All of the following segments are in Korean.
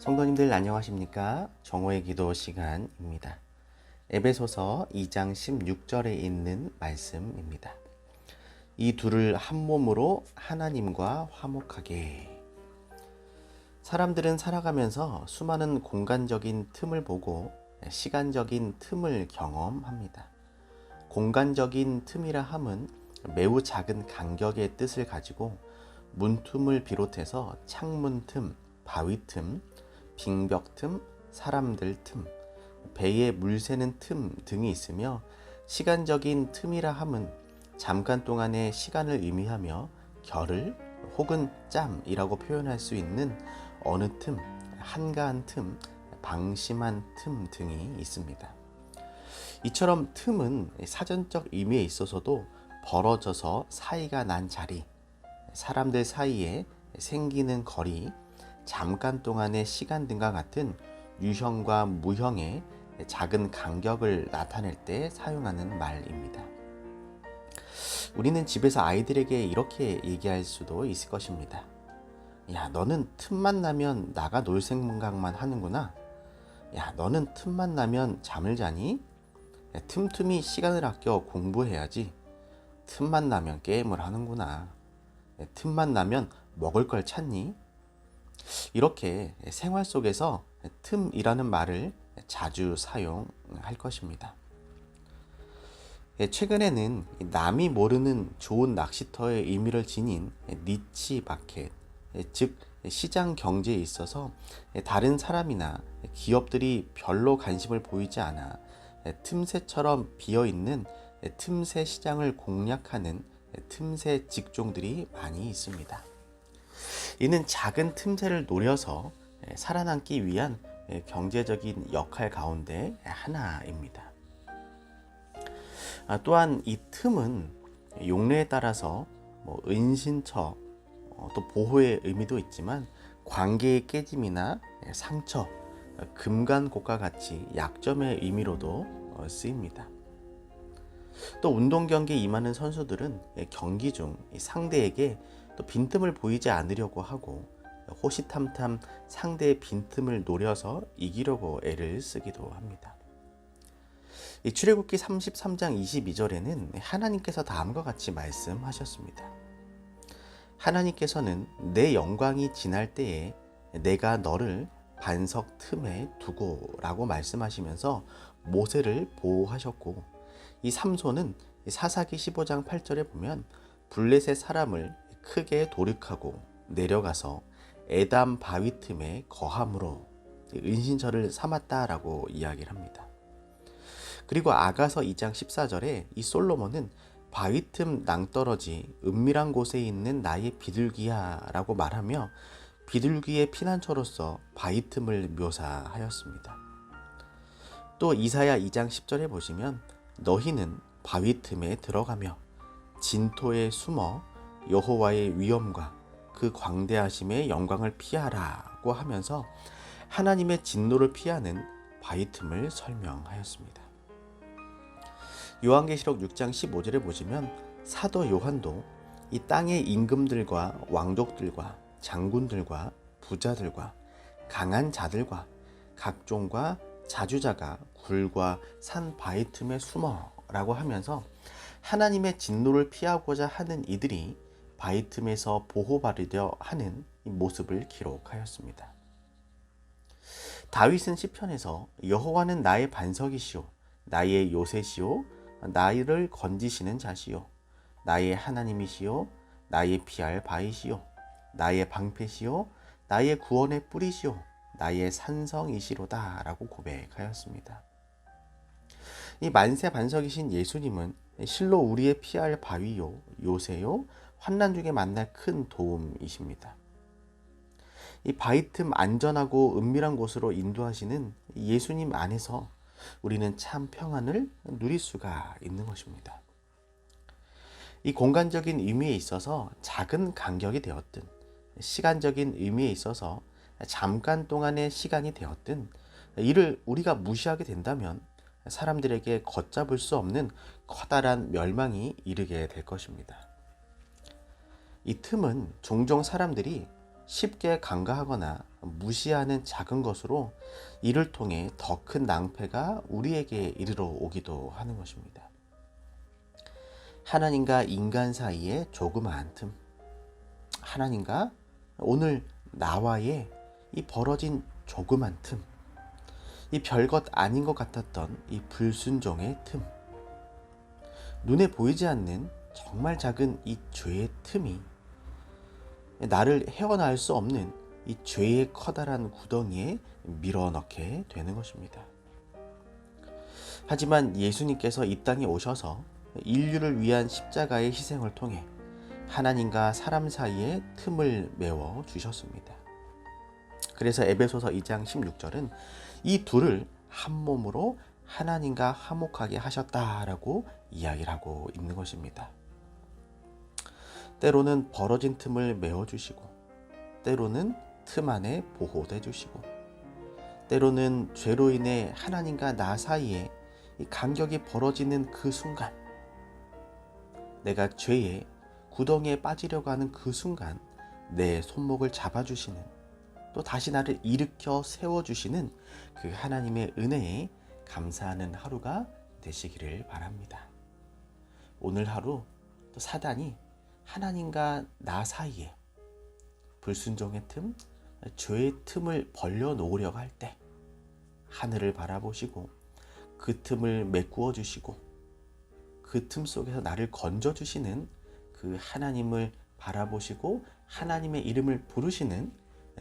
성도님들 안녕하십니까? 정오의 기도 시간입니다. 에베소서 2장 16절에 있는 말씀입니다. 이 둘을 한 몸으로 하나님과 화목하게. 사람들은 살아가면서 수많은 공간적인 틈을 보고 시간적인 틈을 경험합니다. 공간적인 틈이라 함은 매우 작은 간격의 뜻을 가지고 문틈을 비롯해서 창문 틈, 바위 틈, 빙벽 틈, 사람들 틈, 배에 물 새는 틈 등이 있으며, 시간적인 틈이라 함은 잠깐 동안의 시간을 의미하며 결을 혹은 짬이라고 표현할 수 있는 어느 틈, 한가한 틈, 방심한 틈 등이 있습니다. 이처럼 틈은 사전적 의미에 있어서도 벌어져서 사이가 난 자리, 사람들 사이에 생기는 거리, 잠깐 동안의 시간 등과 같은 유형과 무형의 작은 간격을 나타낼 때 사용하는 말입니다. 우리는 집에서 아이들에게 이렇게 얘기할 수도 있을 것입니다. 야, 너는 틈만 나면 나가 놀 생각만 하는구나. 야, 너는 틈만 나면 잠을 자니? 야, 틈틈이 시간을 아껴 공부해야지. 틈만 나면 게임을 하는구나. 야, 틈만 나면 먹을 걸 찾니? 이렇게 생활 속에서 틈이라는 말을 자주 사용할 것입니다. 최근에는 남이 모르는 좋은 낚시터의 의미를 지닌 니치 마켓, 즉 시장 경제에 있어서 다른 사람이나 기업들이 별로 관심을 보이지 않아 틈새처럼 비어있는 틈새 시장을 공략하는 틈새 직종들이 많이 있습니다. 이는 작은 틈새를 노려서 살아남기 위한 경제적인 역할 가운데 하나입니다. 또한 이 틈은 용례에 따라서 은신처, 또 보호의 의미도 있지만 관계의 깨짐이나 상처, 금간곡과 같이 약점의 의미로도 쓰입니다. 또 운동 경기에 임하는 선수들은 경기 중 상대에게 또 빈틈을 보이지 않으려고 하고 호시탐탐 상대의 빈틈을 노려서 이기려고 애를 쓰기도 합니다. 이 출애굽기 33장 22절에는 하나님께서 다음과 같이 말씀하셨습니다. 하나님께서는 내 영광이 지날 때에 내가 너를 반석 틈에 두고 라고 말씀하시면서 모세를 보호하셨고, 이 삼손은 사사기 15장 8절에 보면 블레셋 사람을 크게 도륙하고 내려가서 에담 바위 틈에 거함으로 은신처를 삼았다라고 이야기를 합니다. 그리고 아가서 2장 14절에 이 솔로몬은 바위 틈 낭떠러지 은밀한 곳에 있는 나의 비둘기야 라고 말하며 비둘기의 피난처로서 바위 틈을 묘사하였습니다. 또 이사야 2장 10절에 보시면 너희는 바위 틈에 들어가며 진토에 숨어 여호와의 위엄과 그 광대하심의 영광을 피하라고 하면서 하나님의 진노를 피하는 바위 틈을 설명하였습니다. 요한계시록 6장 15절에 보시면 사도 요한도 이 땅의 임금들과 왕족들과 장군들과 부자들과 강한 자들과 각종과 자주자가 굴과 산 바위 틈에 숨어 라고 하면서 하나님의 진노를 피하고자 하는 이들이 바위 틈에서 보호받으려 하는 모습을 기록하였습니다. 다윗은 시편에서 여호와는 나의 반석이시오, 나의 요새시오, 나를 건지시는 자시오, 나의 하나님이시오, 나의 피할 바위시오, 나의 방패시오, 나의 구원의 뿌리시오, 나의 산성이시로다 라고 고백하였습니다. 이 만세 반석이신 예수님은 실로 우리의 피할 바위요, 요새요, 환난 중에 만날 큰 도움이십니다. 이 바위 틈 안전하고 은밀한 곳으로 인도하시는 예수님 안에서 우리는 참 평안을 누릴 수가 있는 것입니다. 이 공간적인 의미에 있어서 작은 간격이 되었든 시간적인 의미에 있어서 잠깐 동안의 시간이 되었든 이를 우리가 무시하게 된다면 사람들에게 걷잡을 수 없는 커다란 멸망이 이르게 될 것입니다. 이 틈은 종종 사람들이 쉽게 간과하거나 무시하는 작은 것으로 이를 통해 더 큰 낭패가 우리에게 이르러 오기도 하는 것입니다. 하나님과 인간 사이의 조그마한 틈, 하나님과 오늘 나와의 이 벌어진 조그만 틈, 이 별것 아닌 것 같았던 이 불순종의 틈, 눈에 보이지 않는 정말 작은 이 죄의 틈이 나를 헤어나올 수 없는 이 죄의 커다란 구덩이에 밀어넣게 되는 것입니다. 하지만 예수님께서 이 땅에 오셔서 인류를 위한 십자가의 희생을 통해 하나님과 사람 사이의 틈을 메워 주셨습니다. 그래서 에베소서 2장 16절은 이 둘을 한 몸으로 하나님과 화목하게 하셨다라고 이야기를 하고 있는 것입니다. 때로는 벌어진 틈을 메워주시고, 때로는 틈 안에 보호해 주시고, 때로는 죄로 인해 하나님과 나 사이에 이 간격이 벌어지는 그 순간, 내가 죄의 구덩이에 빠지려고 하는 그 순간 내 손목을 잡아주시는, 또 다시 나를 일으켜 세워주시는 그 하나님의 은혜에 감사하는 하루가 되시기를 바랍니다. 오늘 하루 또 사단이 하나님과 나 사이에 불순종의 틈, 죄의 틈을 벌려놓으려고 할 때 하늘을 바라보시고 그 틈을 메꾸어 주시고 그 틈 속에서 나를 건져주시는 그 하나님을 바라보시고 하나님의 이름을 부르시는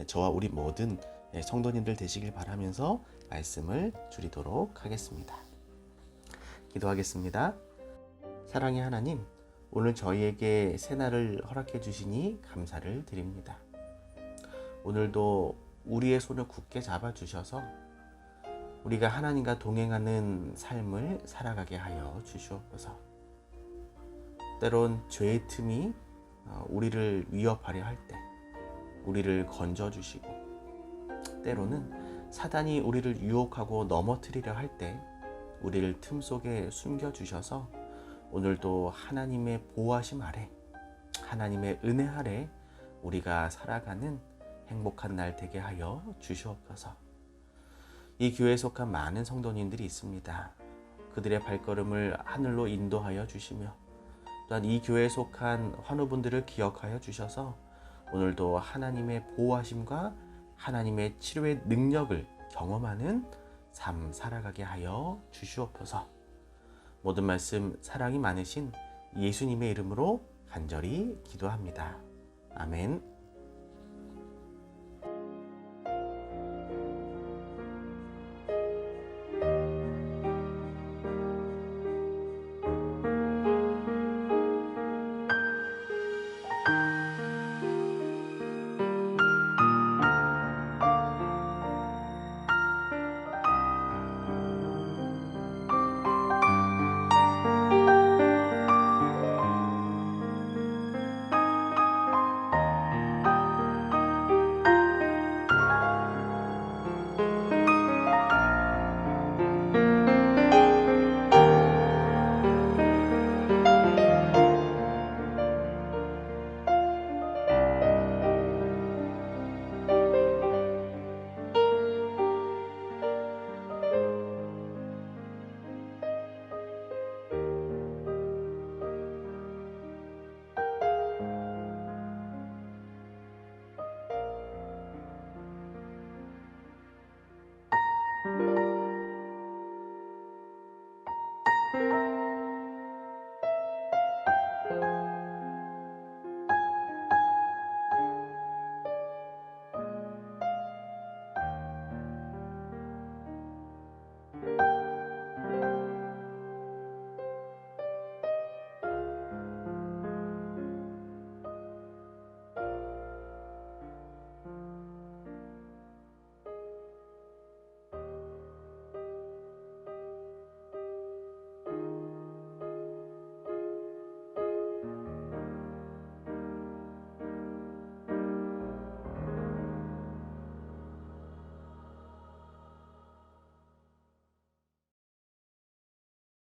저와 우리 모든 성도님들 되시길 바라면서 말씀을 줄이도록 하겠습니다. 기도하겠습니다. 사랑의 하나님, 오늘 저희에게 새날을 허락해 주시니 감사를 드립니다. 오늘도 우리의 손을 굳게 잡아주셔서 우리가 하나님과 동행하는 삶을 살아가게 하여 주시옵소서. 때론 죄의 틈이 우리를 위협하려 할 때 우리를 건져주시고, 때로는 사단이 우리를 유혹하고 넘어뜨리려 할 때 우리를 틈 속에 숨겨주셔서 오늘도 하나님의 보호하심 아래, 하나님의 은혜 아래 우리가 살아가는 행복한 날 되게 하여 주시옵소서. 이 교회에 속한 많은 성도님들이 있습니다. 그들의 발걸음을 하늘로 인도하여 주시며, 또한 이 교회에 속한 환우분들을 기억하여 주셔서 오늘도 하나님의 보호하심과 하나님의 치료의 능력을 경험하는 삶 살아가게 하여 주시옵소서. 모든 말씀 사랑이 많으신 예수님의 이름으로 간절히 기도합니다. 아멘.